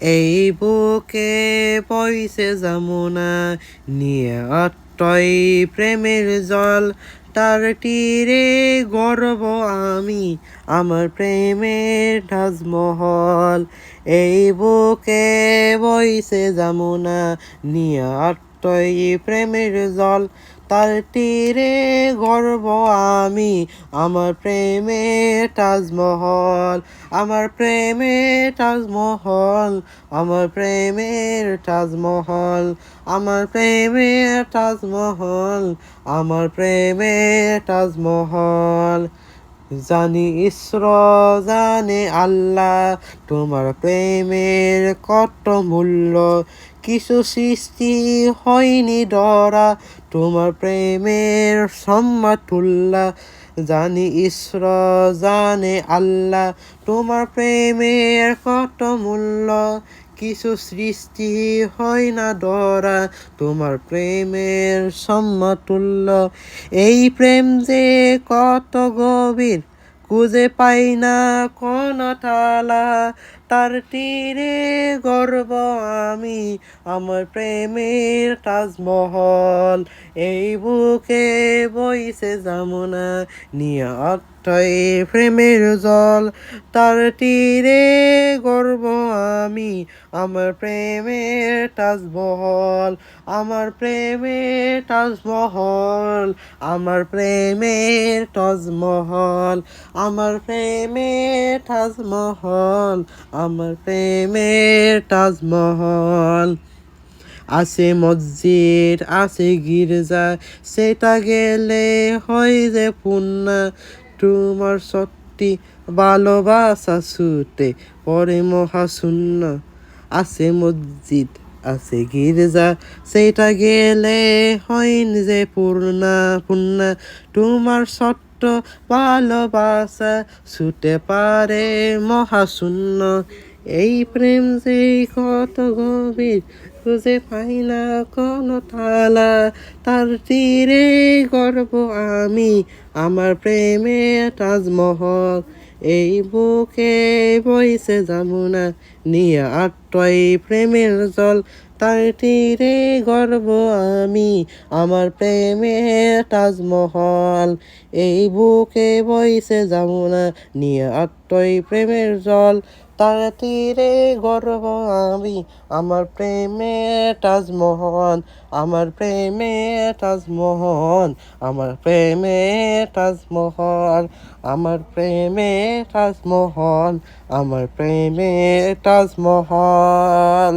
এই বুকে বইছে যমুনা নিয়ে অট্টই প্রেমের জল, তার তীরে গর্ব আমি আমার প্রেমের তাজমহল। এই বুকে বইছে যমুনা নিয়ে অট্টই প্রেমের জল, তার তীরে গর্ব আমি আমার প্রেমের তাজমহল। আমার প্রেমের তাজমহল, আমার প্রেমের তাজমহল, আমার প্রেমের তাজমহল, আমার প্রেমের তাজমহল। জানি ইসর জানে আল্লাহ, তোমার প্রেমের কত মূল্য। কিছু সৃষ্টি হয়নি ডরা, তোমার প্রেমের সম্মাতুল্য। জানি ইসর জানে আল্লাহ, তোমার প্রেমের কত মূল্য। কিছু সৃষ্টি হয় না ডরা, তোমার প্রেমের সমতুল্য। এই প্রেম যে কত গভীর, খুঁজে পাই না কোন তালা, তার তীরে গর্ব আমি আমার প্রেমের তাজমহল। এই বুকে বইছে যমুনা নিয়ে অট্টই প্রেমের জল, তার তীরে গর্ব আমি আমার প্রেমের তাজমহল। আমার প্রেমের তাজমহল, আমার প্রেমের তাজমহল, আমার প্রেমের তাজমহল, আমার প্রেমের তাজমহল। আছে মসজিদ আছে গির্জা, সেটা গেলে হয় যে পুণ্য। তোমার সত্যি ভালোবাসা ছুটে পরে মহাশূন্য। আছে মসজিদ আছে গির্জা, সেটা গেলে হয় যে পূর্ণ। তোমার সত্য ভালোবাসা ছুটে পারে মহাশূন্য। এই প্রেম যে কত গভীর, খুঁজে পাই না কোনো তালা, তার তীরে গর্ব আমি আমার প্রেমের তাজমহল। এই বুকে বইছে যমুনা নিয়ে অট্টই প্রেমের জল, তার তীরে গর্ব আমি আমার প্রেমের তাজমহল। এই বুকে বইছে যমুনা নিয়ে অট্টই প্রেমের জল, তার তীরে গর্ব আমি আমার প্রেমের তাজমহল। আমার প্রেমের তাজমহল, আমার প্রেমের তাজমহল, আমার প্রেমের তাজমহল, আমার প্রেমের তাজমহল।